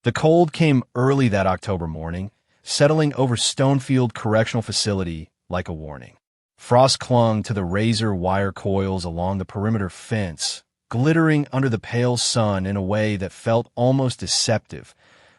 The cold came early that October morning, settling over Stonefield Correctional Facility like a warning. Frost clung to the razor wire coils along the perimeter fence, glittering under the pale sun in a way that felt almost deceptive,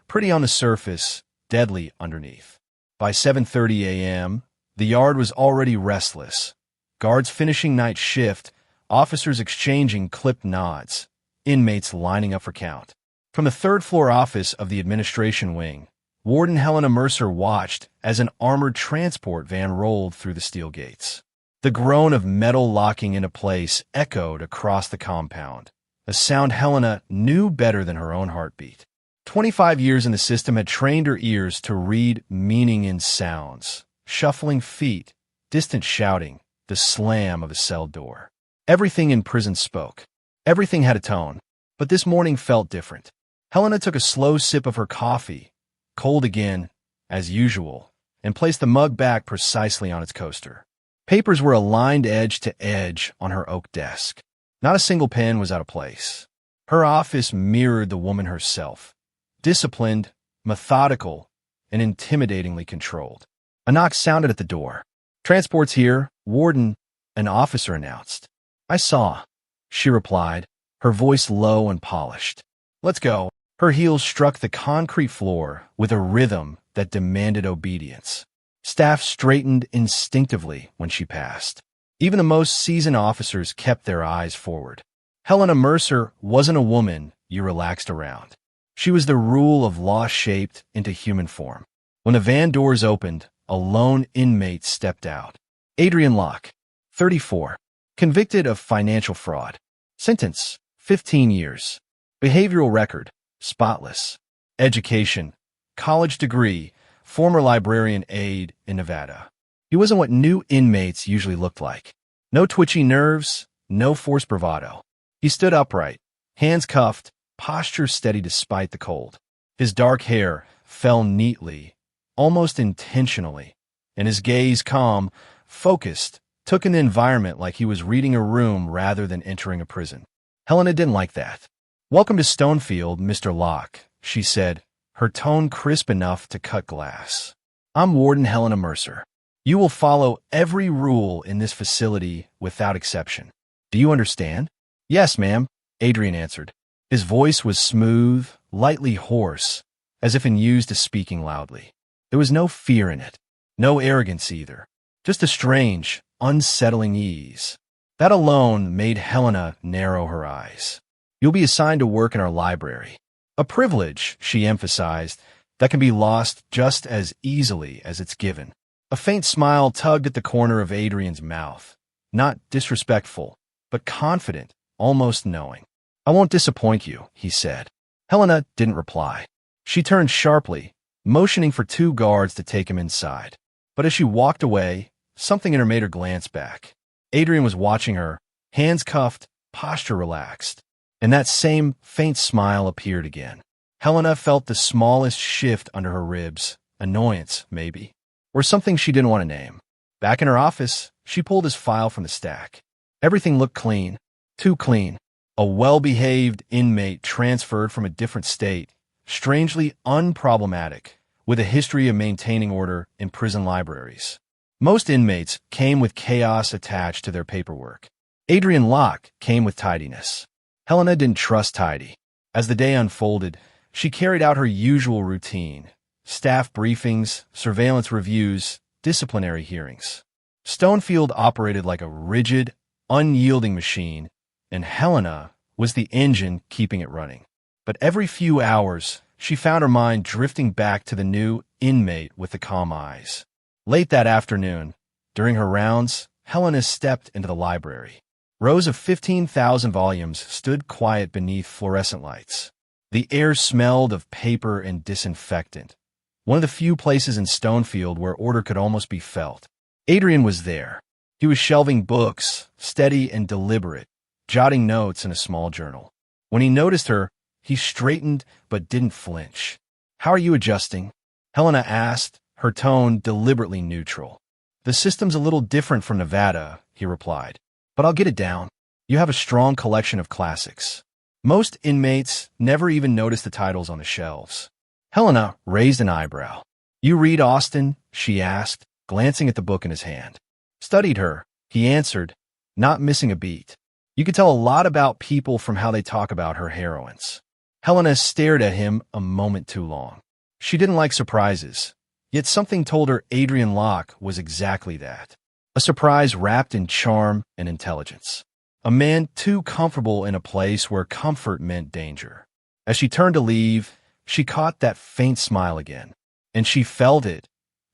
pretty on the surface, deadly underneath. By 7:30 a.m., the yard was already restless. Guards finishing night shift, officers exchanging clipped nods, inmates lining up for count. From the third-floor office of the administration wing, Warden Helena Mercer watched as an armored transport van rolled through the steel gates. The groan of metal locking into place echoed across the compound, a sound Helena knew better than her own heartbeat. 25 years in the system had trained her ears to read meaning in sounds, shuffling feet, distant shouting, the slam of a cell door. Everything in prison spoke. Everything had a tone, but this morning felt different. Helena took a slow sip of her coffee, cold again, as usual, and placed the mug back precisely on its coaster. Papers were aligned edge to edge on her oak desk. Not a single pen was out of place. Her office mirrored the woman herself, disciplined, methodical, and intimidatingly controlled. A knock sounded at the door. "Transport's here, Warden," an officer announced. "I saw," she replied, her voice low and polished. "Let's go." Her heels struck the concrete floor with a rhythm that demanded obedience. Staff straightened instinctively when she passed. Even the most seasoned officers kept their eyes forward. Helena Mercer wasn't a woman you relaxed around. She was the rule of law shaped into human form. When the van doors opened, a lone inmate stepped out. Adrian Locke, 34, convicted of financial fraud. Sentence, 15 years. Behavioral record, spotless. Education, college degree, former librarian aide in Nevada. He wasn't what new inmates usually looked like. No twitchy nerves, no forced bravado. He stood upright, hands cuffed, posture steady despite the cold. His dark hair fell neatly, almost intentionally, and his gaze, calm, focused, took in the environment like he was reading a room rather than entering a prison. Helena didn't like that. "Welcome to Stonefield, Mr. Locke," she said, her tone crisp enough to cut glass. "I'm Warden Helena Mercer. You will follow every rule in this facility without exception. Do you understand?" "Yes, ma'am," Adrian answered. His voice was smooth, lightly hoarse, as if unused to speaking loudly. There was no fear in it, no arrogance either, just a strange, unsettling ease. That alone made Helena narrow her eyes. "You'll be assigned to work in our library. A privilege," she emphasized, "that can be lost just as easily as it's given." A faint smile tugged at the corner of Adrian's mouth, not disrespectful, but confident, almost knowing. "I won't disappoint you," he said. Helena didn't reply. She turned sharply, motioning for two guards to take him inside. But as she walked away, something in her made her glance back. Adrian was watching her, hands cuffed, posture relaxed. And that same faint smile appeared again. Helena felt the smallest shift under her ribs, annoyance, maybe, or something she didn't want to name. Back in her office, she pulled his file from the stack. Everything looked clean, too clean. A well-behaved inmate transferred from a different state, strangely unproblematic, with a history of maintaining order in prison libraries. Most inmates came with chaos attached to their paperwork. Adrian Locke came with tidiness. Helena didn't trust tidy. As the day unfolded, she carried out her usual routine: staff briefings, surveillance reviews, disciplinary hearings. Stonefield operated like a rigid, unyielding machine, and Helena was the engine keeping it running. But every few hours, she found her mind drifting back to the new inmate with the calm eyes. Late that afternoon, during her rounds, Helena stepped into the library. Rows of 15,000 volumes stood quiet beneath fluorescent lights. The air smelled of paper and disinfectant, one of the few places in Stonefield where order could almost be felt. Adrian was there. He was shelving books, steady and deliberate, jotting notes in a small journal. When he noticed her, he straightened but didn't flinch. "How are you adjusting?" Helena asked, her tone deliberately neutral. "The system's a little different from Nevada," he replied. "But I'll get it down. You have a strong collection of classics." Most inmates never even noticed the titles on the shelves. Helena raised an eyebrow. "You read Austen?" she asked, glancing at the book in his hand. "Studied her," he answered, not missing a beat. "You could tell a lot about people from how they talk about her heroines." Helena stared at him a moment too long. She didn't like surprises, yet something told her Adrian Locke was exactly that. A surprise wrapped in charm and intelligence. A man too comfortable in a place where comfort meant danger. As she turned to leave, she caught that faint smile again, and she felt it,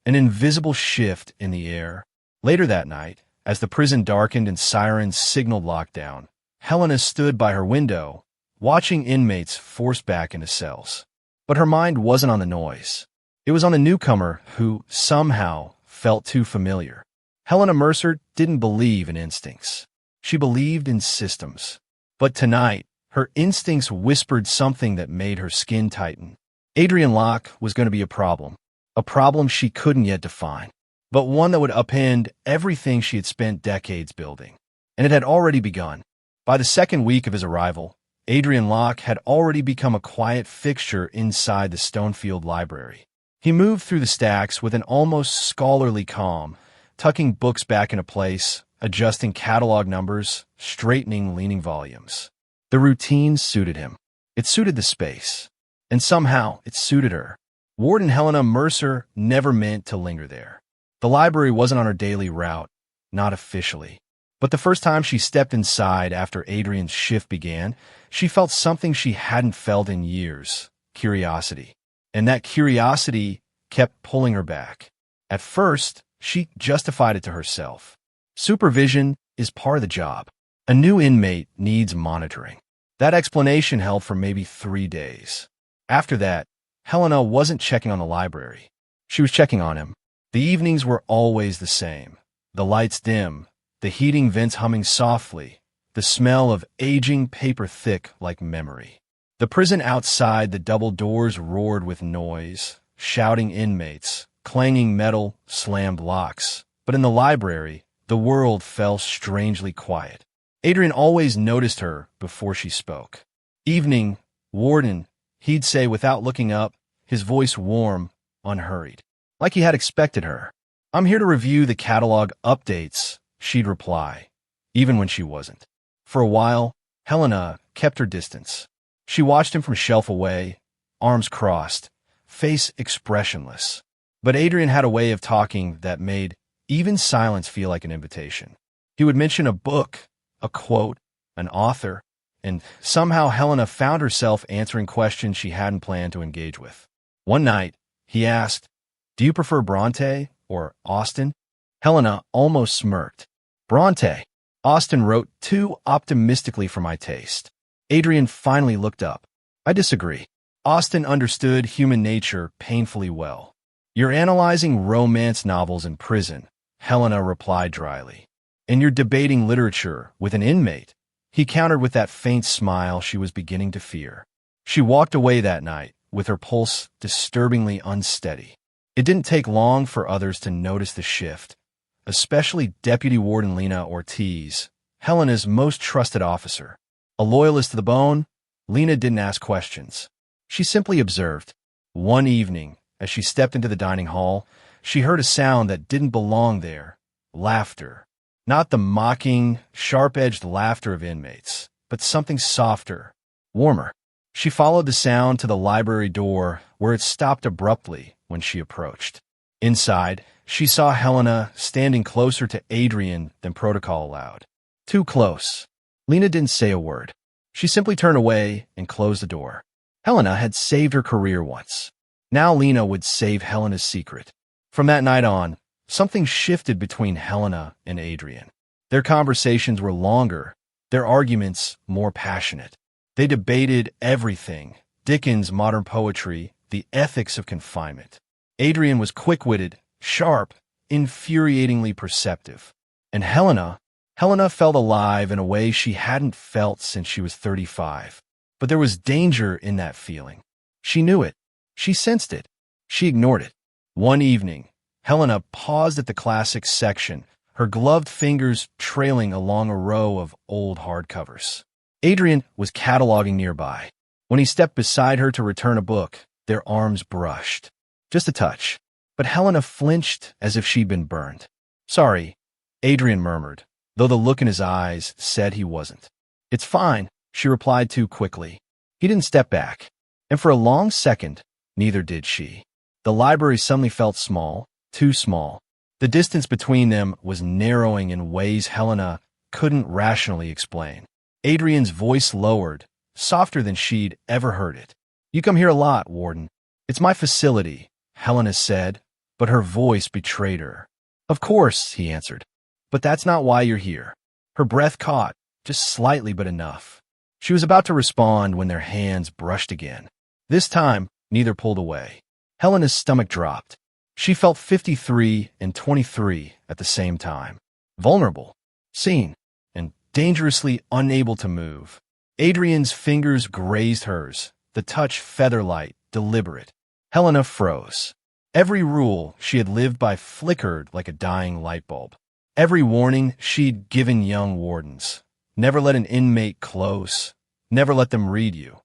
an invisible shift in the air. Later that night, as the prison darkened and sirens signaled lockdown, Helena stood by her window, watching inmates forced back into cells. But her mind wasn't on the noise. It was on the newcomer who, somehow, felt too familiar. Helena Mercer didn't believe in instincts. She believed in systems. But tonight, her instincts whispered something that made her skin tighten. Adrian Locke was going to be a problem she couldn't yet define, but one that would upend everything she had spent decades building. And it had already begun. By the second week of his arrival, Adrian Locke had already become a quiet fixture inside the Stonefield Library. He moved through the stacks with an almost scholarly calm, tucking books back into place, adjusting catalog numbers, straightening leaning volumes. The routine suited him. It suited the space. And somehow, it suited her. Warden Helena Mercer never meant to linger there. The library wasn't on her daily route, not officially. But the first time she stepped inside after Adrian's shift began, she felt something she hadn't felt in years: curiosity. And that curiosity kept pulling her back. At first, she justified it to herself. Supervision is part of the job. A new inmate needs monitoring. That explanation held for maybe 3 days. After that, Helena wasn't checking on the library. She was checking on him. The evenings were always the same. The lights dim, the heating vents humming softly, the smell of aging paper thick like memory. The prison outside the double doors roared with noise, shouting inmates, clanging metal, slammed locks. But in the library, the world fell strangely quiet. Adrian always noticed her before she spoke. "Evening, Warden," he'd say without looking up, his voice warm, unhurried, like he had expected her. "I'm here to review the catalog updates," she'd reply, even when she wasn't. For a while, Helena kept her distance. She watched him from shelf away, arms crossed, face expressionless. But Adrian had a way of talking that made even silence feel like an invitation. He would mention a book, a quote, an author, and somehow Helena found herself answering questions she hadn't planned to engage with. One night, he asked, "Do you prefer Bronte or Austen?" Helena almost smirked. "Bronte. Austen wrote too optimistically for my taste." Adrian finally looked up. "I disagree. Austen understood human nature painfully well." "You're analyzing romance novels in prison," Helena replied dryly. "And you're debating literature with an inmate," he countered with that faint smile she was beginning to fear. She walked away that night, with her pulse disturbingly unsteady. It didn't take long for others to notice the shift, especially Deputy Warden Lena Ortiz, Helena's most trusted officer. A loyalist to the bone, Lena didn't ask questions. She simply observed. One evening, as she stepped into the dining hall, she heard a sound that didn't belong there: laughter. Not the mocking, sharp-edged laughter of inmates, but something softer, warmer. She followed the sound to the library door, where it stopped abruptly when she approached. Inside, she saw Helena standing closer to Adrian than protocol allowed. Too close. Lena didn't say a word. She simply turned away and closed the door. Helena had saved her career once. Now Lena would save Helena's secret. From that night on, something shifted between Helena and Adrian. Their conversations were longer, their arguments more passionate. They debated everything: Dickens' modern poetry, the ethics of confinement. Adrian was quick-witted, sharp, infuriatingly perceptive. And Helena felt alive in a way she hadn't felt since she was 35. But there was danger in that feeling. She knew it. She sensed it. She ignored it. One evening, Helena paused at the classics section, her gloved fingers trailing along a row of old hardcovers. Adrian was cataloging nearby. When he stepped beside her to return a book, Their arms brushed. Just a touch. But Helena flinched as if she'd been burned. "Sorry," Adrian murmured, though the look in his eyes said he wasn't. "It's fine," she replied too quickly. He didn't step back. And for a long second, neither did she. The library suddenly felt small, too small. The distance between them was narrowing in ways Helena couldn't rationally explain. Adrian's voice lowered, softer than she'd ever heard it. "You come here a lot, Warden." "It's my facility," Helena said, but her voice betrayed her. "Of course," he answered. "But that's not why you're here." Her breath caught, just slightly but enough. She was about to respond when their hands brushed again. This time, neither pulled away. Helena's stomach dropped. She felt 53 and 23 at the same time. Vulnerable, seen, and dangerously unable to move. Adrian's fingers grazed hers, the touch feather-light, deliberate. Helena froze. Every rule she had lived by flickered like a dying light bulb. Every warning she'd given young wardens, never let an inmate close, never let them read you,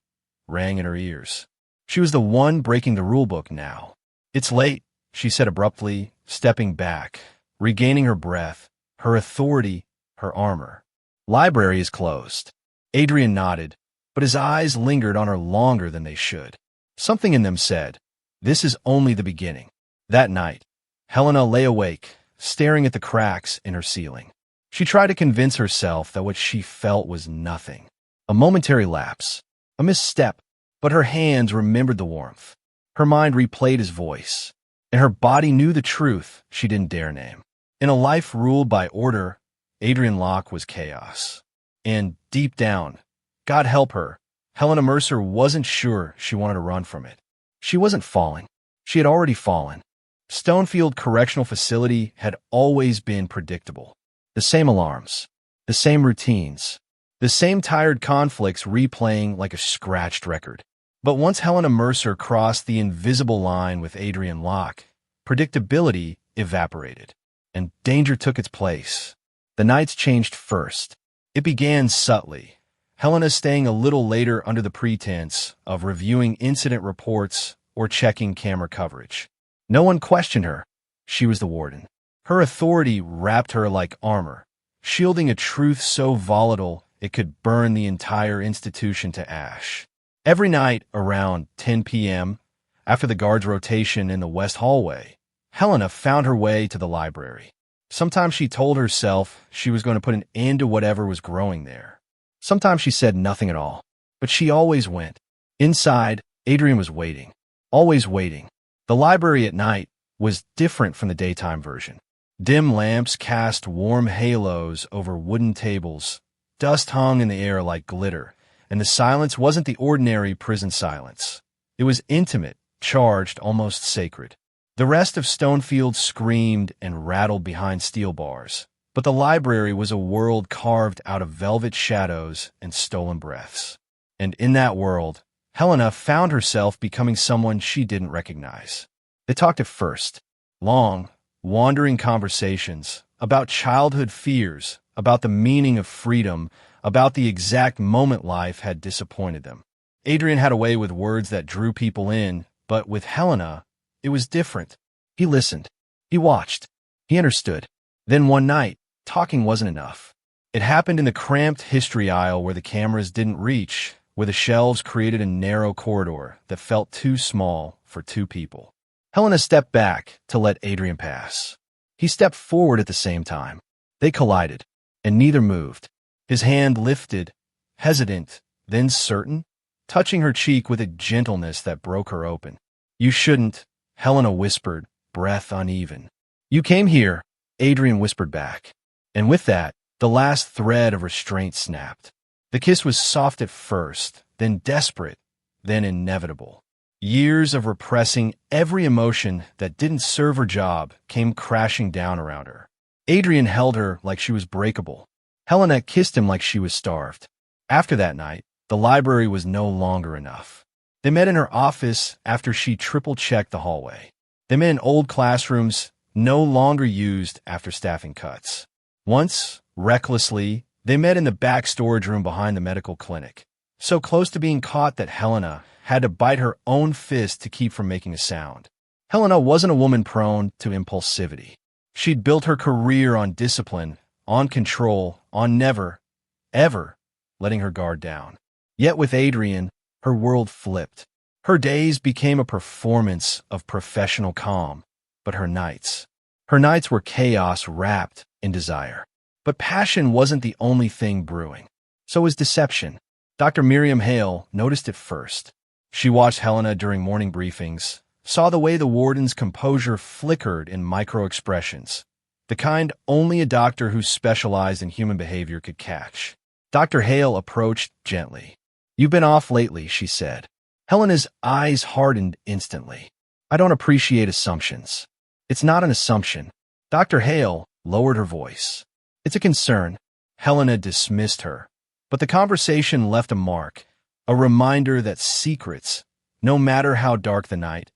rang in her ears. She was the one breaking the rulebook now. "It's late," she said abruptly, stepping back, regaining her breath, her authority, her armor. "Library is closed." Adrian nodded, but his eyes lingered on her longer than they should. Something in them said, "This is only the beginning." That night, Helena lay awake, staring at the cracks in her ceiling. She tried to convince herself that what she felt was nothing. A momentary lapse, a misstep, but her hands remembered the warmth. Her mind replayed his voice, and her body knew the truth she didn't dare name. In a life ruled by order, Adrian Locke was chaos. And deep down, God help her, Helena Mercer wasn't sure she wanted to run from it. She wasn't falling. She had already fallen. Stonefield Correctional Facility had always been predictable. The same alarms, the same routines, the same tired conflicts replaying like a scratched record. But once Helena Mercer crossed the invisible line with Adrian Locke, predictability evaporated, and danger took its place. The nights changed first. It began subtly, Helena staying a little later under the pretense of reviewing incident reports or checking camera coverage. No one questioned her. She was the warden. Her authority wrapped her like armor, shielding a truth so volatile it could burn the entire institution to ash. Every night around 10 p.m., after the guards' rotation in the west hallway, Helena found her way to the library. Sometimes she told herself she was going to put an end to whatever was growing there. Sometimes she said nothing at all, but she always went. Inside, Adrian was waiting, always waiting. The library at night was different from the daytime version. Dim lamps cast warm halos over wooden tables. Dust hung in the air like glitter, and the silence wasn't the ordinary prison silence. It was intimate, charged, almost sacred. The rest of Stonefield screamed and rattled behind steel bars, but the library was a world carved out of velvet shadows and stolen breaths. And in that world, Helena found herself becoming someone she didn't recognize. They talked at first, long, wandering conversations about childhood fears, about the meaning of freedom, about the exact moment life had disappointed them. Adrian had a way with words that drew people in, but with Helena, it was different. He listened. He watched. He understood. Then one night, talking wasn't enough. It happened in the cramped history aisle where the cameras didn't reach, where the shelves created a narrow corridor that felt too small for two people. Helena stepped back to let Adrian pass. He stepped forward at the same time. They collided, and neither moved. His hand lifted, hesitant, then certain, touching her cheek with a gentleness that broke her open. "You shouldn't," Helena whispered, breath uneven. "You came here," Adrian whispered back. And with that, the last thread of restraint snapped. The kiss was soft at first, then desperate, then inevitable. Years of repressing every emotion that didn't serve her job came crashing down around her. Adrian held her like she was breakable. Helena kissed him like she was starved. After that night, the library was no longer enough. They met in her office after she triple-checked the hallway. They met in old classrooms no longer used after staffing cuts. Once, recklessly, they met in the back storage room behind the medical clinic. so close to being caught that Helena had to bite her own fist to keep from making a sound. Helena wasn't a woman prone to impulsivity. She'd built her career on discipline, on control, on never, ever letting her guard down. Yet with Adrian, her world flipped. Her days became a performance of professional calm, but her nights were chaos wrapped in desire. But passion wasn't the only thing brewing. So was deception. Dr. Miriam Hale noticed it first. She watched Helena during morning briefings, saw the way the warden's composure flickered in micro-expressions, the kind only a doctor who specialized in human behavior could catch. Dr. Hale approached gently. "You've been off lately," she said. Helena's eyes hardened instantly. "I don't appreciate assumptions." "It's not an assumption." Dr. Hale lowered her voice. "It's a concern." Helena dismissed her. But the conversation left a mark, a reminder that secrets, no matter how dark the night,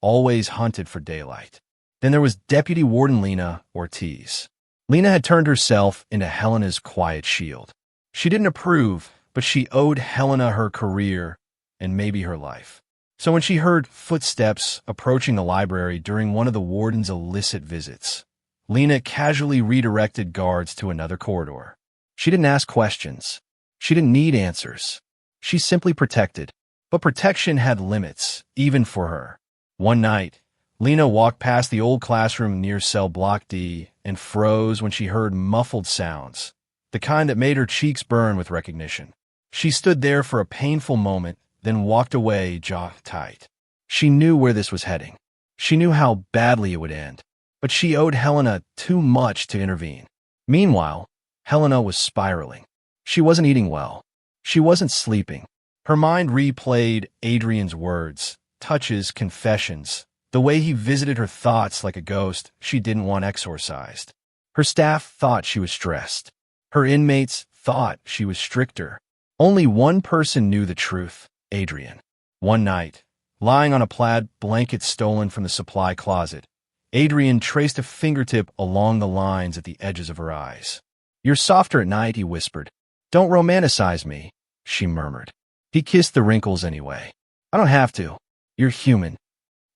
always hunted for daylight. Then there was Deputy Warden Lena Ortiz. Lena had turned herself into Helena's quiet shield. She didn't approve, but she owed Helena her career and maybe her life. So when she heard footsteps approaching the library during one of the warden's illicit visits, Lena casually redirected guards to another corridor. She didn't ask questions. She didn't need answers. She simply protected. But protection had limits, even for her. One night, Lena walked past the old classroom near cell block D and froze when she heard muffled sounds, the kind that made her cheeks burn with recognition. She stood there for a painful moment, then walked away, jaw tight. She knew where this was heading. She knew how badly it would end. But she owed Helena too much to intervene. Meanwhile, Helena was spiraling. She wasn't eating well. She wasn't sleeping. Her mind replayed Adrian's words, touches, confessions, the way he visited her thoughts like a ghost she didn't want exorcised. Her staff thought she was stressed. Her inmates thought she was stricter. Only one person knew the truth, Adrian. One night, lying on a plaid blanket stolen from the supply closet, Adrian traced a fingertip along the lines at the edges of her eyes. "You're softer at night," he whispered. "Don't romanticize me," she murmured. He kissed the wrinkles anyway. "I don't have to. You're human."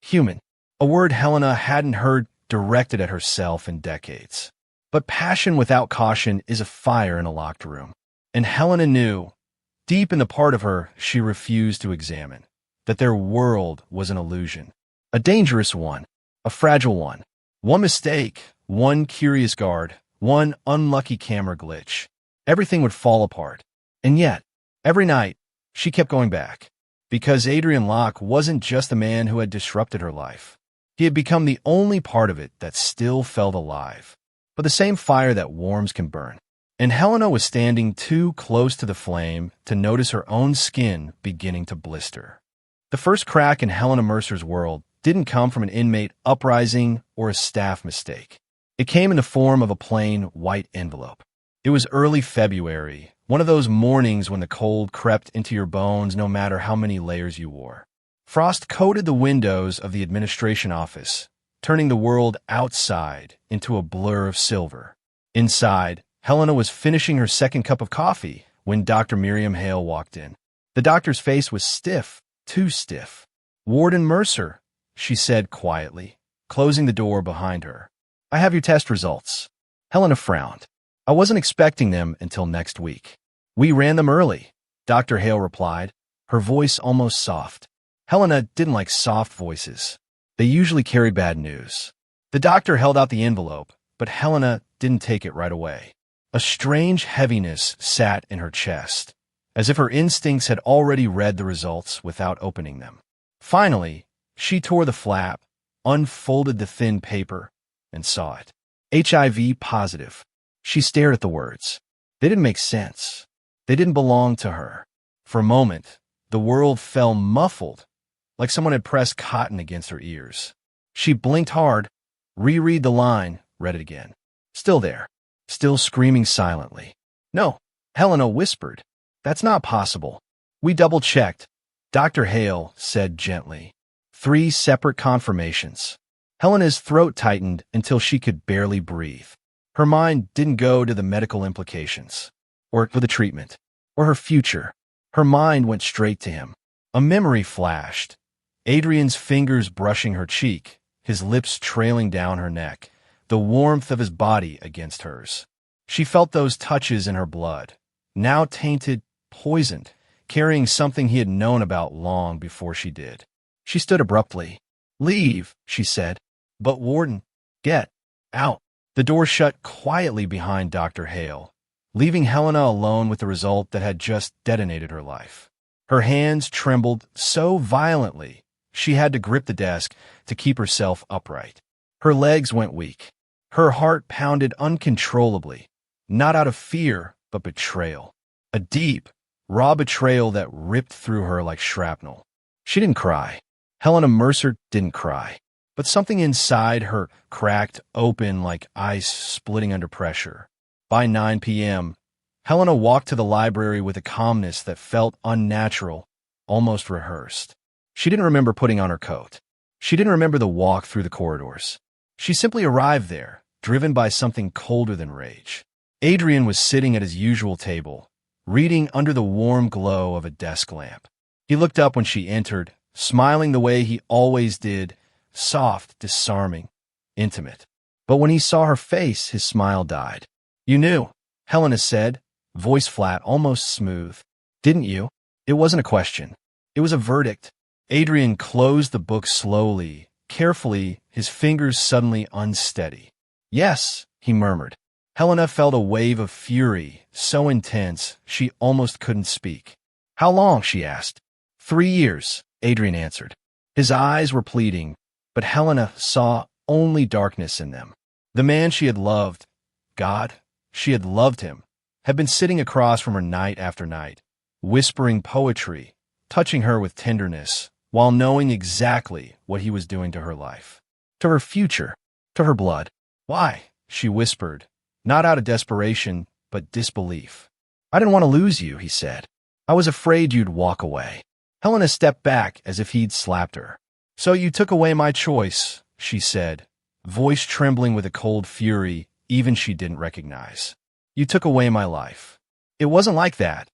Human. A word Helena hadn't heard directed at herself in decades. But passion without caution is a fire in a locked room. And Helena knew, deep in the part of her she refused to examine, that their world was an illusion. A dangerous one. A fragile one. One mistake, one curious guard, one unlucky camera glitch. Everything would fall apart. And yet, every night, she kept going back. Because Adrian Locke wasn't just the man who had disrupted her life. He had become the only part of it that still felt alive. But the same fire that warms can burn. And Helena was standing too close to the flame to notice her own skin beginning to blister. The first crack in Helena Mercer's world didn't come from an inmate uprising or a staff mistake. It came in the form of a plain white envelope. It was early February, one of those mornings when the cold crept into your bones no matter how many layers you wore. Frost coated the windows of the administration office, turning the world outside into a blur of silver. Inside, Helena was finishing her second cup of coffee when Dr. Miriam Hale walked in. The doctor's face was stiff, too stiff. "Warden Mercer," she said quietly, closing the door behind her. "I have your test results." Helena frowned. "I wasn't expecting them until next week." "We ran them early," Dr. Hale replied, her voice almost soft. Helena didn't like soft voices. They usually carry bad news. The doctor held out the envelope, but Helena didn't take it right away. A strange heaviness sat in her chest, as if her instincts had already read the results without opening them. Finally, she tore the flap, unfolded the thin paper, and saw it. HIV positive. She stared at the words. They didn't make sense. They didn't belong to her. For a moment, the world fell muffled, like someone had pressed cotton against her ears. She blinked hard, reread the line, read it again. Still there. Still screaming silently. "No," Helena whispered. "That's not possible." "We double-checked," Dr. Hale said gently. 3 separate confirmations. Helena's throat tightened until she could barely breathe. Her mind didn't go to the medical implications, or for the treatment, or her future. Her mind went straight to him. A memory flashed. Adrian's fingers brushing her cheek, his lips trailing down her neck, the warmth of his body against hers. She felt those touches in her blood, now tainted, poisoned, carrying something he had known about long before she did. She stood abruptly. "Leave," she said. "But Warden, get out." The door shut quietly behind Dr. Hale, leaving Helena alone with the result that had just detonated her life. Her hands trembled so violently she had to grip the desk to keep herself upright. Her legs went weak. Her heart pounded uncontrollably, not out of fear, but betrayal. A deep, raw betrayal that ripped through her like shrapnel. She didn't cry. Helena Mercer didn't cry. But something inside her cracked open like ice splitting under pressure. By 9 p.m., Helena walked to the library with a calmness that felt unnatural, almost rehearsed. She didn't remember putting on her coat. She didn't remember the walk through the corridors. She simply arrived there, driven by something colder than rage. Adrian was sitting at his usual table, reading under the warm glow of a desk lamp. He looked up when she entered, smiling the way he always did, soft, disarming, intimate. But when he saw her face, his smile died. "You knew," Helena said, voice flat, almost smooth. "Didn't you?" It wasn't a question. It was a verdict. Adrian closed the book slowly, carefully, his fingers suddenly unsteady. "Yes," he murmured. Helena felt a wave of fury, so intense she almost couldn't speak. "How long?" she asked. 3 years, Adrian answered. His eyes were pleading, but Helena saw only darkness in them. The man she had loved, God, she had loved him, had been sitting across from her night after night, whispering poetry, touching her with tenderness, while knowing exactly what he was doing to her life, to her future, to her blood. "Why?" she whispered, not out of desperation, but disbelief. "I didn't want to lose you," he said. "I was afraid you'd walk away." Helena stepped back as if he'd slapped her. "So you took away my choice," she said, voice trembling with a cold fury even she didn't recognize. "You took away my life." "It wasn't like that,"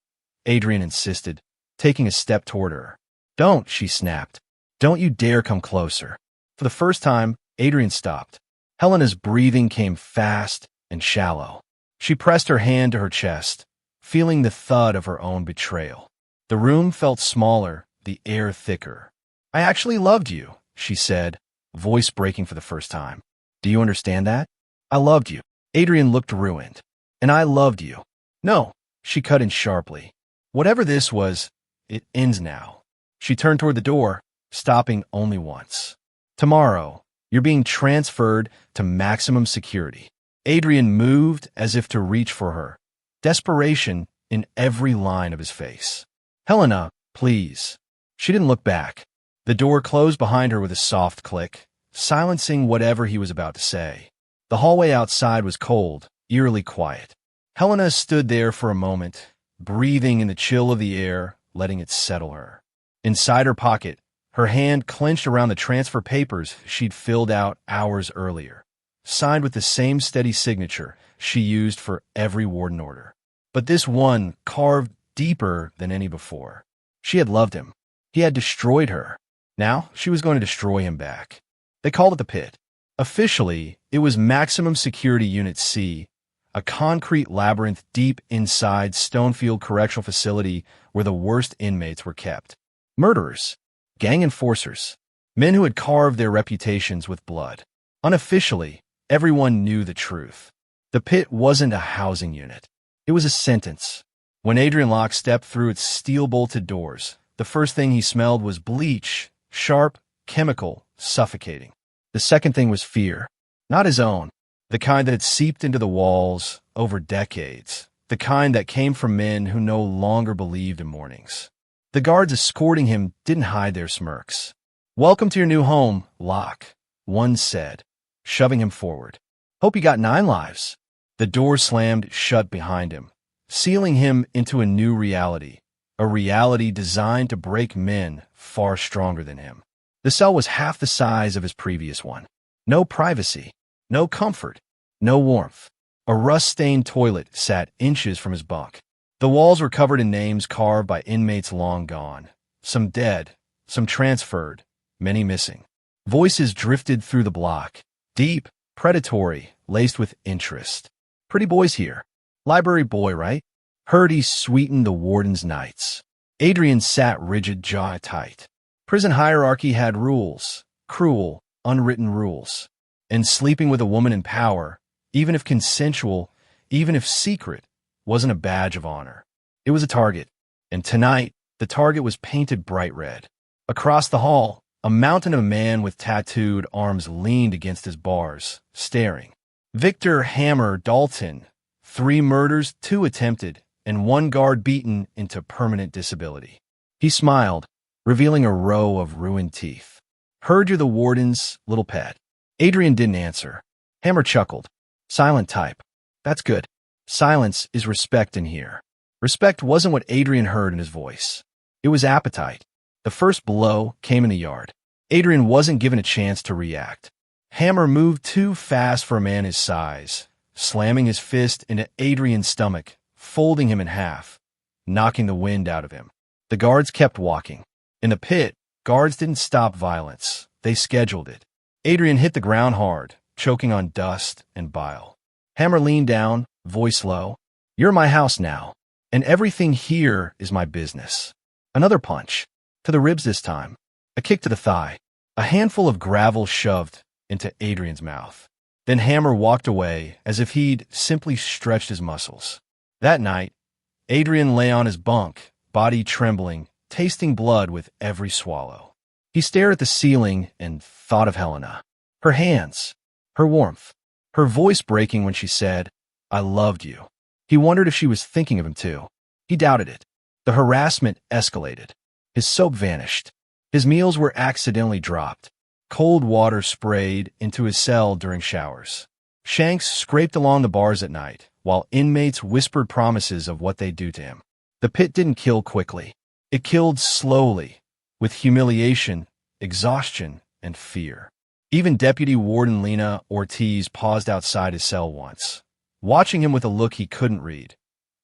Adrian insisted, taking a step toward her. "Don't," she snapped. "Don't you dare come closer." For the first time, Adrian stopped. Helena's breathing came fast and shallow. She pressed her hand to her chest, feeling the thud of her own betrayal. The room felt smaller, the air thicker. "I actually loved you," she said, voice breaking for the first time. "Do you understand that? I loved you." Adrian looked ruined. "And I loved you." "No," she cut in sharply. "Whatever this was, it ends now." She turned toward the door, stopping only once. "Tomorrow, you're being transferred to maximum security." Adrian moved as if to reach for her, desperation in every line of his face. "Helena, please." She didn't look back. The door closed behind her with a soft click, silencing whatever he was about to say. The hallway outside was cold, eerily quiet. Helena stood there for a moment, breathing in the chill of the air, letting it settle her. Inside her pocket, her hand clenched around the transfer papers she'd filled out hours earlier, signed with the same steady signature she used for every warden order. But this one carved deeper than any before. She had loved him. He had destroyed her. Now she was going to destroy him back. They called it the pit. Officially, it was Maximum Security Unit C, a concrete labyrinth deep inside Stonefield Correctional Facility where the worst inmates were kept. Murderers, gang enforcers, men who had carved their reputations with blood. Unofficially, everyone knew the truth. The pit wasn't a housing unit. It was a sentence. When Adrian Locke stepped through its steel-bolted doors, the first thing he smelled was bleach, sharp, chemical, suffocating. The second thing was fear. Not his own. The kind that had seeped into the walls over decades. The kind that came from men who no longer believed in mornings. The guards escorting him didn't hide their smirks. "Welcome to your new home, Locke," one said, shoving him forward. "Hope you got 9 lives." The door slammed shut behind him, sealing him into a new reality, a reality designed to break men far stronger than him. The cell was half the size of his previous one. No privacy, no comfort, no warmth. A rust-stained toilet sat inches from his bunk. The walls were covered in names carved by inmates long gone. Some dead, some transferred, many missing. Voices drifted through the block, deep, predatory, laced with interest. Pretty boys here. Library boy, right? Heard he sweetened the warden's nights. Adrian sat rigid, jaw tight. Prison hierarchy had rules, cruel, unwritten rules. And sleeping with a woman in power, even if consensual, even if secret, wasn't a badge of honor. It was a target. And tonight, the target was painted bright red. Across the hall, a mountain of man with tattooed arms leaned against his bars, staring. Victor Hammer Dalton. 3 murders, 2 attempted, and 1 guard beaten into permanent disability. He smiled, revealing a row of ruined teeth. Heard you're the warden's little pet. Adrian didn't answer. Hammer chuckled. Silent type. That's good. Silence is respect in here. Respect wasn't what Adrian heard in his voice. It was appetite. The first blow came in the yard. Adrian wasn't given a chance to react. Hammer moved too fast for a man his size, slamming his fist into Adrian's stomach, folding him in half, knocking the wind out of him. The guards kept walking. In the pit, guards didn't stop violence. They scheduled it. Adrian hit the ground hard, choking on dust and bile. Hammer leaned down, voice low. You're my house now, and everything here is my business. Another punch. To the ribs this time. A kick to the thigh. A handful of gravel shoved into Adrian's mouth. Then Hammer walked away as if he'd simply stretched his muscles. That night, Adrian lay on his bunk, body trembling, tasting blood with every swallow. He stared at the ceiling and thought of Helena. Her hands, her warmth, her voice breaking when she said, I loved you. He wondered if she was thinking of him too. He doubted it. The harassment escalated. His soap vanished. His meals were accidentally dropped. Cold water sprayed into his cell during showers. Shanks scraped along the bars at night, while inmates whispered promises of what they'd do to him. The pit didn't kill quickly. It killed slowly, with humiliation, exhaustion, and fear. Even Deputy Warden Lena Ortiz paused outside his cell once, watching him with a look he couldn't read.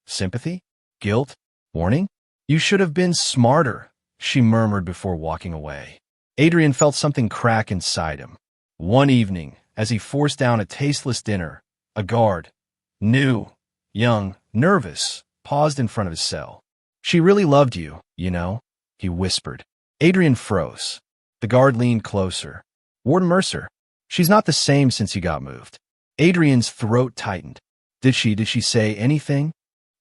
Sympathy? Guilt? Warning? You should have been smarter, she murmured before walking away. Adrian felt something crack inside him. One evening, as he forced down a tasteless dinner, a guard, new, young, nervous, paused in front of his cell. She really loved you, you know, he whispered. Adrian froze. The guard leaned closer. Warden Mercer. She's not the same since you got moved. Adrian's throat tightened. Did she say anything?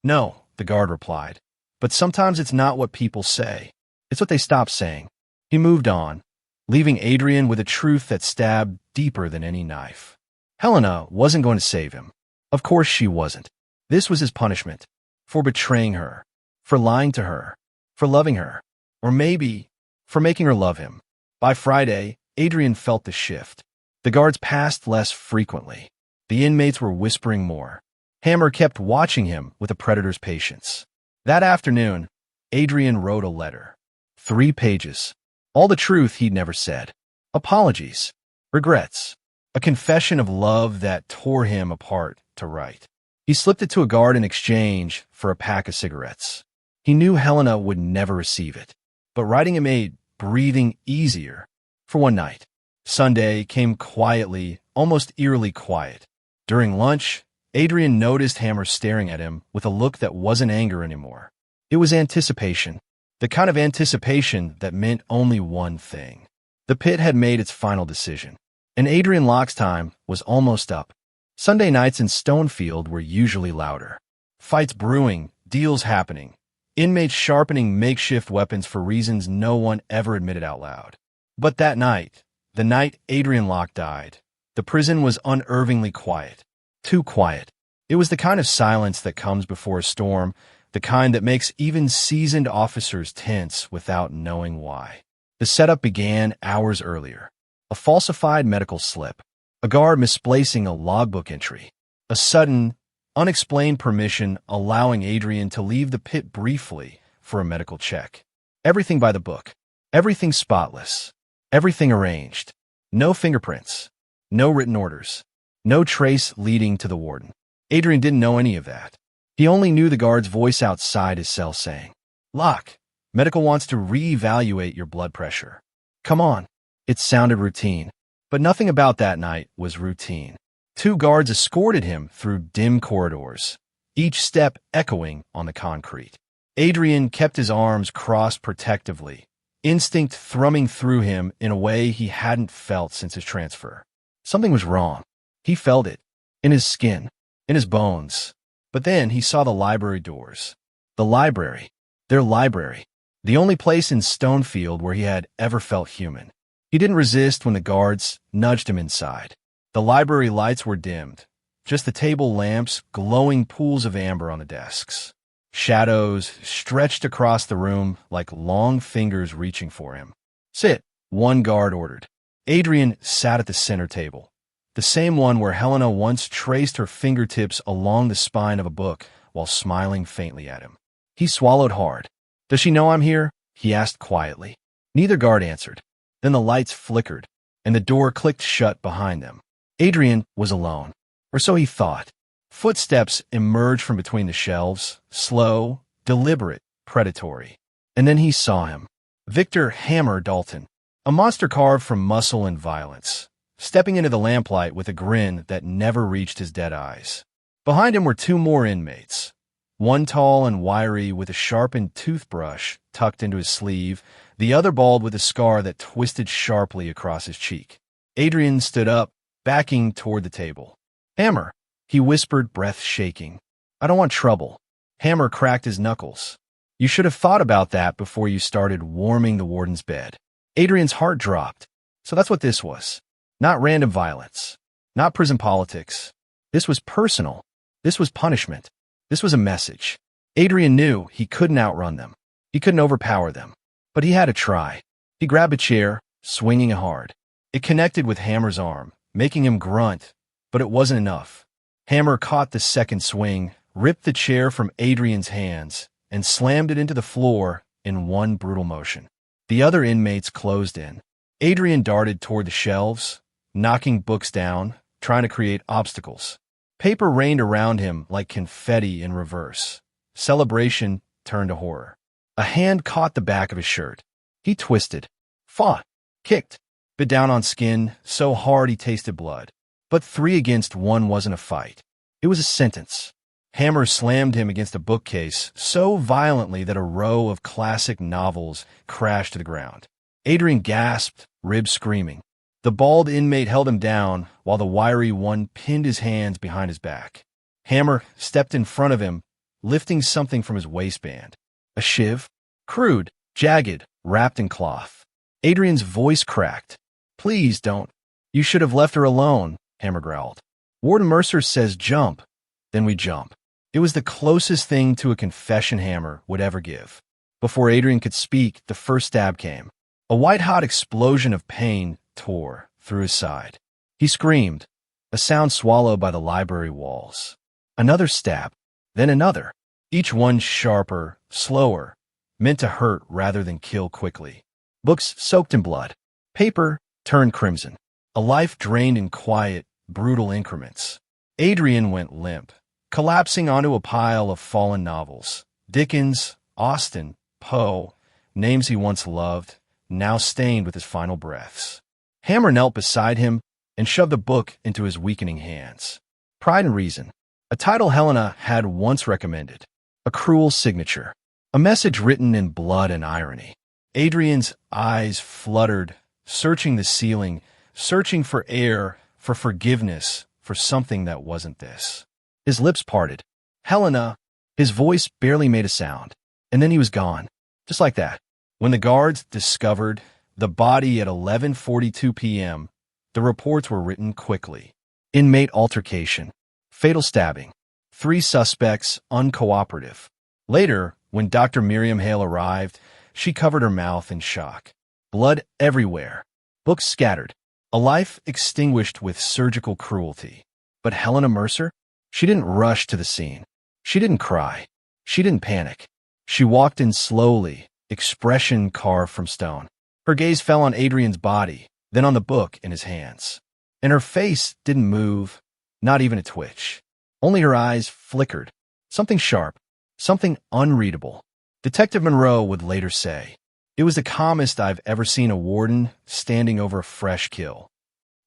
No, the guard replied. But sometimes it's not what people say. It's what they stop saying. He moved on, leaving Adrian with a truth that stabbed deeper than any knife. Helena wasn't going to save him. Of course she wasn't. This was his punishment. For betraying her. For lying to her. For loving her. Or maybe for making her love him. By Friday, Adrian felt the shift. The guards passed less frequently. The inmates were whispering more. Hammer kept watching him with a predator's patience. That afternoon, Adrian wrote a letter. 3 pages. All the truth he'd never said. Apologies. Regrets. A confession of love that tore him apart to write. He slipped it to a guard in exchange for a pack of cigarettes. He knew Helena would never receive it, but writing it made breathing easier for one night. Sunday came quietly, almost eerily quiet. During lunch, Adrian noticed Hammer staring at him with a look that wasn't anger anymore. It was anticipation. The kind of anticipation that meant only one thing. The pit had made its final decision, and Adrian Locke's time was almost up. Sunday nights in Stonefield were usually louder. Fights brewing, deals happening, inmates sharpening makeshift weapons for reasons no one ever admitted out loud. But that night, the night Adrian Locke died, the prison was unervingly quiet. Too quiet. It was the kind of silence that comes before a storm, the kind that makes even seasoned officers tense without knowing why. The setup began hours earlier. A falsified medical slip. A guard misplacing a logbook entry. A sudden, unexplained permission allowing Adrian to leave the pit briefly for a medical check. Everything by the book. Everything spotless. Everything arranged. No fingerprints. No written orders. No trace leading to the warden. Adrian didn't know any of that. He only knew the guard's voice outside his cell saying, "Lock, medical wants to re-evaluate your blood pressure. Come on." It sounded routine, but nothing about that night was routine. 2 guards escorted him through dim corridors, each step echoing on the concrete. Adrian kept his arms crossed protectively, instinct thrumming through him in a way he hadn't felt since his transfer. Something was wrong. He felt it, in his skin, in his bones. But then he saw the library doors. The library. Their library. The only place in Stonefield where he had ever felt human. He didn't resist when the guards nudged him inside. The library lights were dimmed, just the table lamps glowing pools of amber on the desks. Shadows stretched across the room like long fingers reaching for him. "Sit," one guard ordered. Adrian sat at the center table, the same one where Helena once traced her fingertips along the spine of a book while smiling faintly at him. He swallowed hard. "Does she know I'm here?" he asked quietly. Neither guard answered. Then the lights flickered, and the door clicked shut behind them. Adrian was alone, or so he thought. Footsteps emerged from between the shelves, slow, deliberate, predatory. And then he saw him. Victor Hammer Dalton, a monster carved from muscle and violence, stepping into the lamplight with a grin that never reached his dead eyes. Behind him were 2 more inmates, one tall and wiry with a sharpened toothbrush tucked into his sleeve, the other bald with a scar that twisted sharply across his cheek. Adrian stood up, backing toward the table. "Hammer," he whispered, breath shaking. "I don't want trouble." Hammer cracked his knuckles. "You should have thought about that before you started warming the warden's bed." Adrian's heart dropped. So that's what this was. Not random violence. Not prison politics. This was personal. This was punishment. This was a message. Adrian knew he couldn't outrun them. He couldn't overpower them. But he had to try. He grabbed a chair, swinging it hard. It connected with Hammer's arm, making him grunt, but it wasn't enough. Hammer caught the second swing, ripped the chair from Adrian's hands, and slammed it into the floor in one brutal motion. The other inmates closed in. Adrian darted toward the shelves, knocking books down, trying to create obstacles. Paper rained around him like confetti in reverse. Celebration turned to horror. A hand caught the back of his shirt. He twisted, fought, kicked, bit down on skin so hard he tasted blood. But 3 against 1 wasn't a fight. It was a sentence. Hammer slammed him against a bookcase so violently that a row of classic novels crashed to the ground. Adrian gasped, ribs screaming. The bald inmate held him down while the wiry one pinned his hands behind his back. Hammer stepped in front of him, lifting something from his waistband. A shiv? Crude, jagged, wrapped in cloth. Adrian's voice cracked. "Please don't. You should have left her alone," Hammer growled. "Warden Mercer says jump." Then we jump. It was the closest thing to a confession Hammer would ever give. Before Adrian could speak, the first stab came. A white-hot explosion of pain tore through his side. He screamed, a sound swallowed by the library walls. Another stab, then another, each one sharper, slower, meant to hurt rather than kill quickly. Books soaked in blood. Paper turned crimson. A life drained in quiet, brutal increments. Adrian went limp, collapsing onto a pile of fallen novels. Dickens, Austen, Poe, names he once loved, now stained with his final breaths. Hammer knelt beside him and shoved the book into his weakening hands. Pride and Reason, a title Helena had once recommended. A cruel signature. A message written in blood and irony. Adrian's eyes fluttered, searching the ceiling, searching for air, for forgiveness, for something that wasn't this. His lips parted. "Helena," his voice barely made a sound. And then he was gone. Just like that. When the guards discovered the body at 11:42 p.m., the reports were written quickly. Inmate altercation. Fatal stabbing. 3 suspects uncooperative. Later, when Dr. Miriam Hale arrived, she covered her mouth in shock. Blood everywhere. Books scattered. A life extinguished with surgical cruelty. But Helena Mercer? She didn't rush to the scene. She didn't cry. She didn't panic. She walked in slowly, expression carved from stone. Her gaze fell on Adrian's body, then on the book in his hands. And her face didn't move, not even a twitch. Only her eyes flickered, Something sharp. Something unreadable. Detective Monroe would later say, "It was the calmest I've ever seen a warden standing over a fresh kill."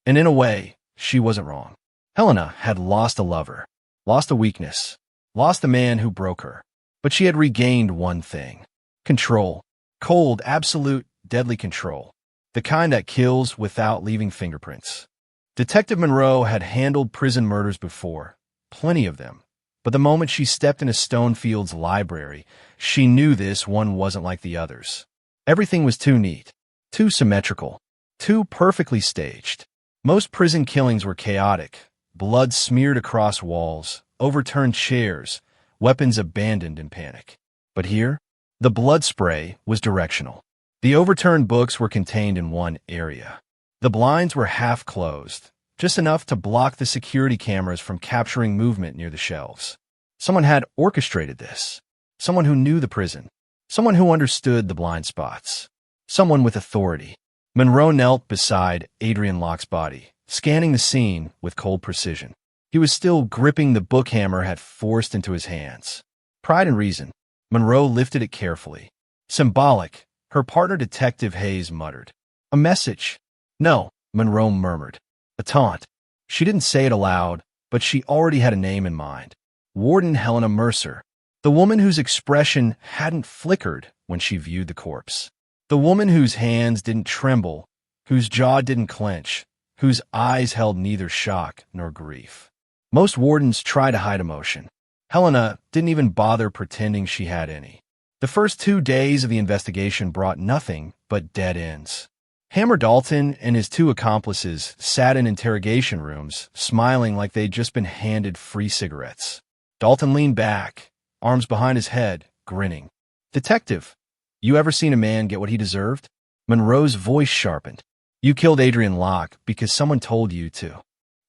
And in a way, she wasn't wrong. Helena had lost a lover, lost a weakness, lost a man who broke her. But she had regained one thing: control. Cold, absolute, deadly control. The kind that kills without leaving fingerprints. Detective Monroe had handled prison murders before, plenty of them. But the moment she stepped into Stonefield's library, she knew this one wasn't like the others. Everything was too neat, too symmetrical, too perfectly staged. Most prison killings were chaotic, blood smeared across walls, overturned chairs, weapons abandoned in panic. But here, the blood spray was directional. The overturned books were contained in one area. The blinds were half closed, just enough to block the security cameras from capturing movement near the shelves. Someone had orchestrated this. Someone who knew the prison. Someone who understood the blind spots. Someone with authority. Monroe knelt beside Adrian Locke's body, scanning the scene with cold precision. He was still gripping the book Hammer had forced into his hands. Pride and reason. Monroe lifted it carefully. Symbolic, her partner Detective Hayes muttered. A message. No, Monroe murmured. A taunt. She didn't say it aloud, but she already had a name in mind. Warden Helena Mercer. The woman whose expression hadn't flickered when she viewed the corpse. The woman whose hands didn't tremble, whose jaw didn't clench, whose eyes held neither shock nor grief. Most wardens try to hide emotion. Helena didn't even bother pretending she had any. The first 2 days of the investigation brought nothing but dead ends. Hammer Dalton and his 2 accomplices sat in interrogation rooms, smiling like they'd just been handed free cigarettes. Dalton leaned back, arms behind his head, grinning. "Detective, you ever seen a man get what he deserved?" Monroe's voice sharpened. "You killed Adrian Locke because someone told you to."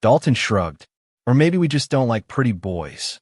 Dalton shrugged. "Or maybe we just don't like pretty boys."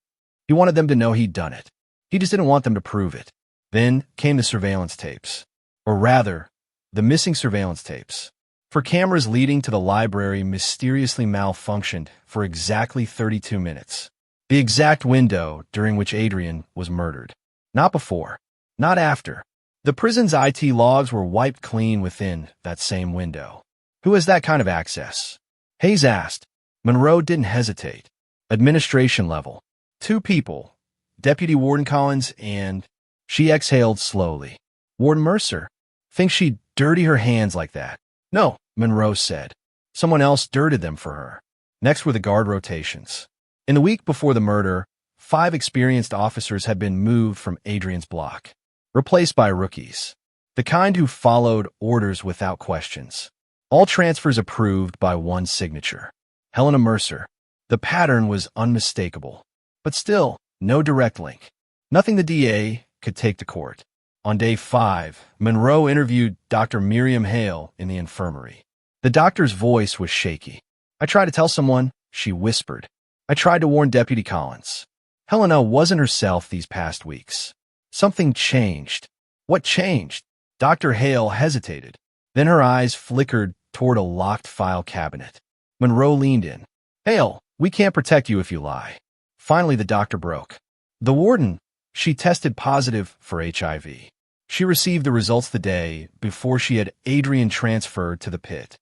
He wanted them to know he'd done it. He just didn't want them to prove it. Then came the surveillance tapes. Or rather, the missing surveillance tapes. For cameras leading to the library mysteriously malfunctioned for exactly 32 minutes. The exact window during which Adrian was murdered. Not before. Not after. The prison's IT logs were wiped clean within that same window. Who has that kind of access? Hayes asked. Monroe didn't hesitate. Administration level. 2 people. Deputy Warden Collins and... She exhaled slowly. Warden Mercer. Thinks she'd dirty her hands like that. No, Monroe said. Someone else dirted them for her. Next were the guard rotations. In the week before the murder, 5 experienced officers had been moved from Adrian's block. Replaced by rookies. The kind who followed orders without questions. All transfers approved by one signature. Helena Mercer. The pattern was unmistakable. But still, no direct link. Nothing the DA could take to court. On day 5, Monroe interviewed Dr. Miriam Hale in the infirmary. The doctor's voice was shaky. "I tried to tell someone," she whispered. "I tried to warn Deputy Collins." Helena wasn't herself these past weeks. Something changed. What changed? Dr. Hale hesitated. Then her eyes flickered toward a locked file cabinet. Monroe leaned in. "Hale, we can't protect you if you lie." Finally, the doctor broke. The warden, she tested positive for HIV. She received the results the day before she had Adrian transferred to the pit.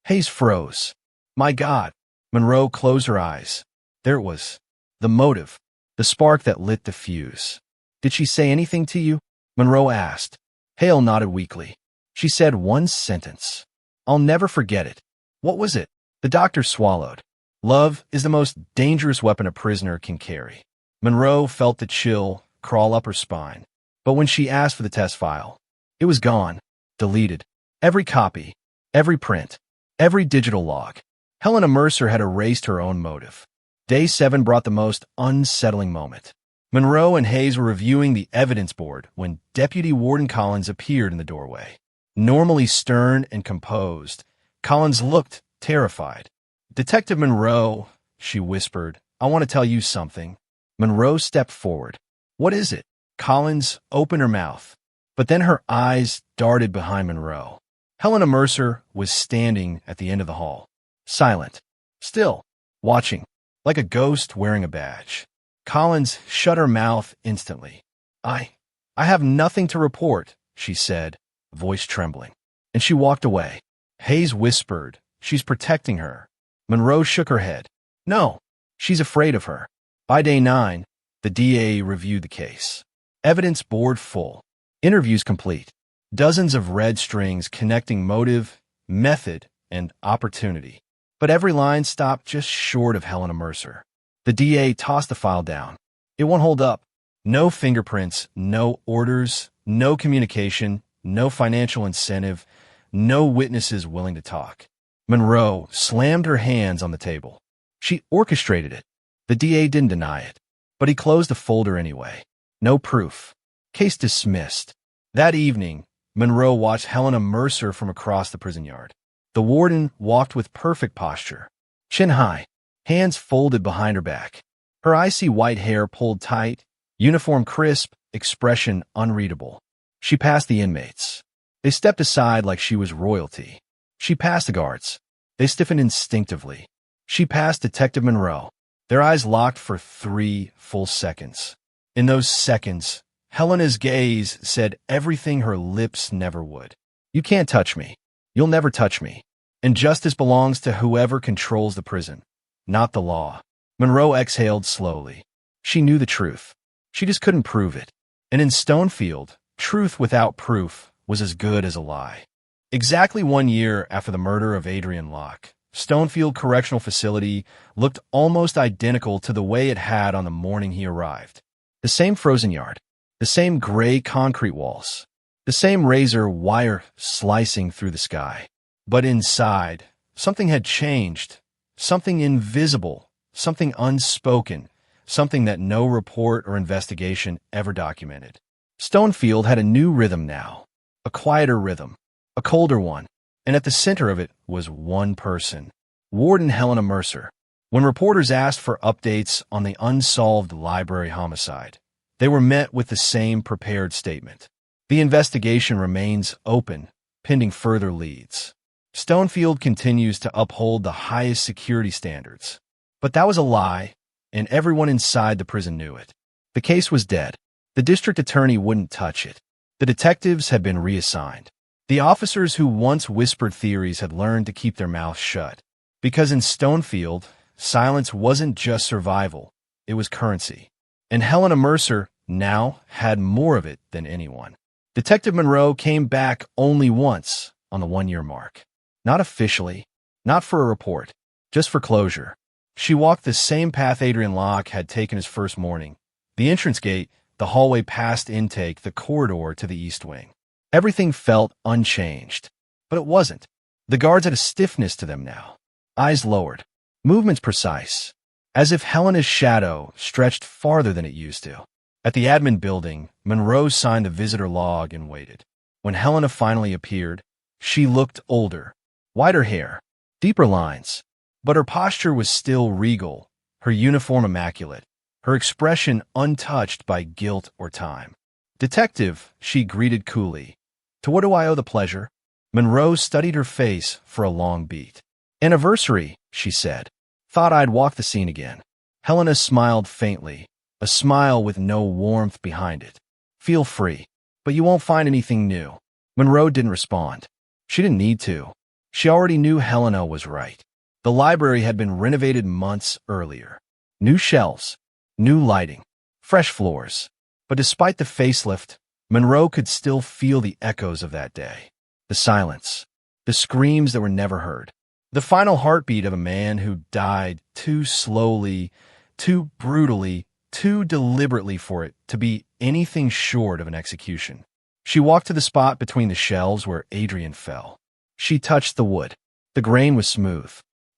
Hayes froze. My God. Monroe closed her eyes. There it was. The motive. The spark that lit the fuse. "Did she say anything to you?" Monroe asked. Hale nodded weakly. She said one sentence. "I'll never forget it." "What was it?" The doctor swallowed. "Love is the most dangerous weapon a prisoner can carry." Monroe felt the chill crawl up her spine. But when she asked for the test file, it was gone, deleted. Every copy, every print, every digital log. Helena Mercer had erased her own motive. Day 7 brought the most unsettling moment. Monroe and Hayes were reviewing the evidence board when Deputy Warden Collins appeared in the doorway. Normally stern and composed, Collins looked terrified. "Detective Monroe," she whispered, "I want to tell you something." Monroe stepped forward. "What is it?" Collins opened her mouth, but then her eyes darted behind Monroe. Helena Mercer was standing at the end of the hall, silent, still, watching, like a ghost wearing a badge. Collins shut her mouth instantly. I have nothing to report, she said, voice trembling. And she walked away. Hayes whispered, she's protecting her. Monroe shook her head. No, she's afraid of her. By day 9, the DA reviewed the case. Evidence board full. Interviews complete. Dozens of red strings connecting motive, method, and opportunity. But every line stopped just short of Helena Mercer. The DA tossed the file down. It won't hold up. No fingerprints, no orders, no communication, no financial incentive, no witnesses willing to talk. Monroe slammed her hands on the table. She orchestrated it. The DA didn't deny it, but he closed the folder anyway. No proof. Case dismissed. That evening, Monroe watched Helena Mercer from across the prison yard. The warden walked with perfect posture, chin high, hands folded behind her back. Her icy white hair pulled tight, uniform crisp, expression unreadable. She passed the inmates. They stepped aside like she was royalty. She passed the guards. They stiffened instinctively. She passed Detective Monroe. Their eyes locked for 3 full seconds. In those seconds, Helena's gaze said everything her lips never would. You can't touch me. You'll never touch me. And justice belongs to whoever controls the prison, not the law. Monroe exhaled slowly. She knew the truth. She just couldn't prove it. And in Stonefield, truth without proof was as good as a lie. Exactly 1 year after the murder of Adrian Locke, Stonefield Correctional Facility looked almost identical to the way it had on the morning he arrived. The same frozen yard, the same gray concrete walls, the same razor wire slicing through the sky. But inside, something had changed, something invisible, something unspoken, something that no report or investigation ever documented. Stonefield had a new rhythm now, a quieter rhythm, a colder one, and at the center of it was one person, Warden Helena Mercer. When reporters asked for updates on the unsolved library homicide, they were met with the same prepared statement. The investigation remains open, pending further leads. Stonefield continues to uphold the highest security standards. But that was a lie, and everyone inside the prison knew it. The case was dead. The district attorney wouldn't touch it. The detectives had been reassigned. The officers who once whispered theories had learned to keep their mouths shut. Because in Stonefield, silence wasn't just survival, it was currency. And Helena Mercer now had more of it than anyone. Detective Monroe came back only once on the 1-year mark. Not officially, not for a report, just for closure. She walked the same path Adrian Locke had taken his first morning. The entrance gate, the hallway past intake, the corridor to the east wing. Everything felt unchanged, but it wasn't. The guards had a stiffness to them now. Eyes lowered, movements precise, as if Helena's shadow stretched farther than it used to. At the admin building, Monroe signed the visitor log and waited. When Helena finally appeared, she looked older, whiter hair, deeper lines, but her posture was still regal, her uniform immaculate, her expression untouched by guilt or time. Detective, she greeted coolly. To what do I owe the pleasure? Monroe studied her face for a long beat. Anniversary, she said. Thought I'd walk the scene again. Helena smiled faintly, a smile with no warmth behind it. Feel free, but you won't find anything new. Monroe didn't respond. She didn't need to. She already knew Helena was right. The library had been renovated months earlier. New shelves, new lighting, fresh floors. But despite the facelift, Monroe could still feel the echoes of that day. The silence, the screams that were never heard. The final heartbeat of a man who died too slowly, too brutally, too deliberately for it to be anything short of an execution. She walked to the spot between the shelves where Adrian fell. She touched the wood. The grain was smooth,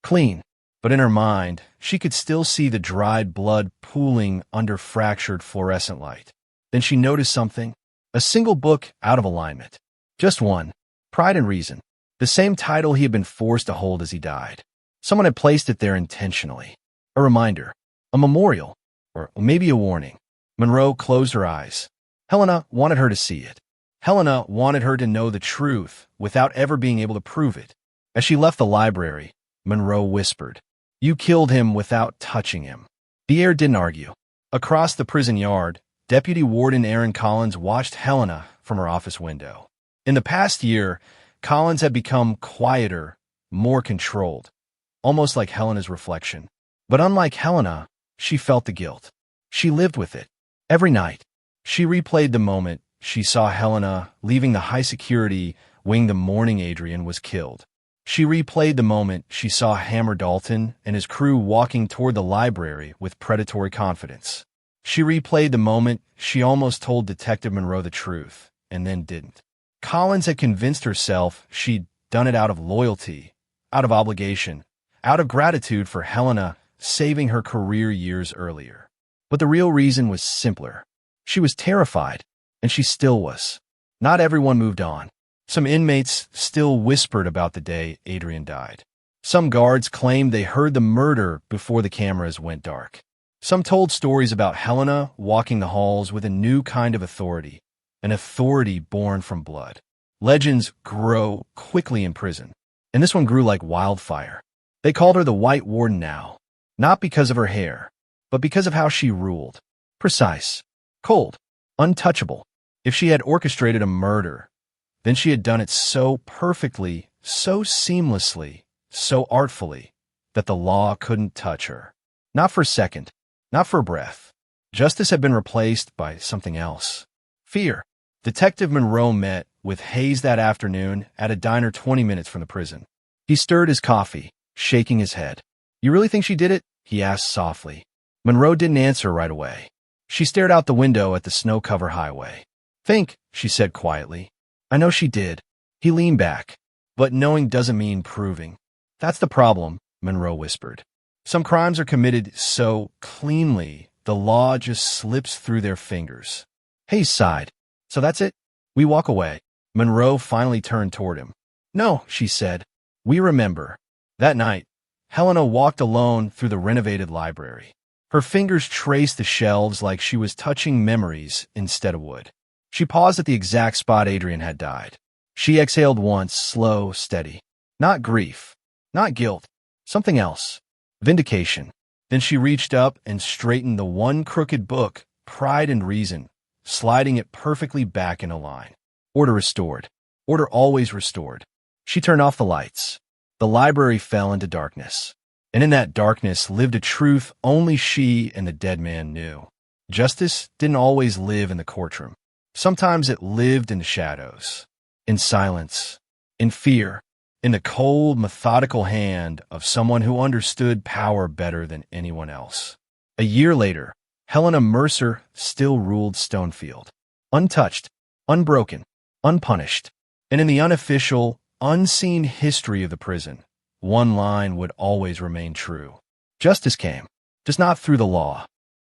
clean, but in her mind, she could still see the dried blood pooling under fractured fluorescent light. Then she noticed something, a single book out of alignment. Just one, Pride and Reason, the same title he had been forced to hold as he died. Someone had placed it there intentionally. A reminder, a memorial, or maybe a warning. Monroe closed her eyes. Helena wanted her to see it. Helena wanted her to know the truth without ever being able to prove it. As she left the library, Monroe whispered, "You killed him without touching him." The air didn't argue. Across the prison yard, Deputy Warden Aaron Collins watched Helena from her office window. In the past year, Collins had become quieter, more controlled, almost like Helena's reflection. But unlike Helena, she felt the guilt. She lived with it. Every night, she replayed the moment she saw Helena leaving the high-security wing the morning Adrian was killed. She replayed the moment she saw Hammer Dalton and his crew walking toward the library with predatory confidence. She replayed the moment she almost told Detective Monroe the truth, and then didn't. Collins had convinced herself she'd done it out of loyalty, out of obligation, out of gratitude for Helena saving her career years earlier. But the real reason was simpler. She was terrified, and she still was. Not everyone moved on. Some inmates still whispered about the day Adrian died. Some guards claimed they heard the murder before the cameras went dark. Some told stories about Helena walking the halls with a new kind of authority, an authority born from blood. Legends grow quickly in prison, and this one grew like wildfire. They called her the White Warden now, not because of her hair, but because of how she ruled. Precise, cold, untouchable. If she had orchestrated a murder, then she had done it so perfectly, so seamlessly, so artfully, that the law couldn't touch her. Not for a second, not for a breath. Justice had been replaced by something else. Fear. Detective Monroe met with Hayes that afternoon at a diner 20 minutes from the prison. He stirred his coffee, shaking his head. "You really think she did it?" he asked softly. Monroe didn't answer right away. She stared out the window at the snow-covered highway. "Think," she said quietly. "I know she did." He leaned back. "But knowing doesn't mean proving." "That's the problem," Monroe whispered. "Some crimes are committed so cleanly, the law just slips through their fingers." Hayes sighed. "So that's it? We walk away." Monroe finally turned toward him. "No," she said. "We remember." That night, Helena walked alone through the renovated library. Her fingers traced the shelves like she was touching memories instead of wood. She paused at the exact spot Adrian had died. She exhaled once, slow, steady. Not grief, not guilt, something else. Vindication. Then she reached up and straightened the one crooked book, Pride and Reason, sliding it perfectly back in a line. Order restored. Order always restored. She turned off the lights. The library fell into darkness. And in that darkness lived a truth only she and the dead man knew. Justice didn't always live in the courtroom. Sometimes it lived in the shadows, in silence, in fear, in the cold, methodical hand of someone who understood power better than anyone else. A year later, Helena Mercer still ruled Stonefield, untouched, unbroken, unpunished. And in the unofficial, unseen history of the prison, one line would always remain true. Justice came, just not through the law,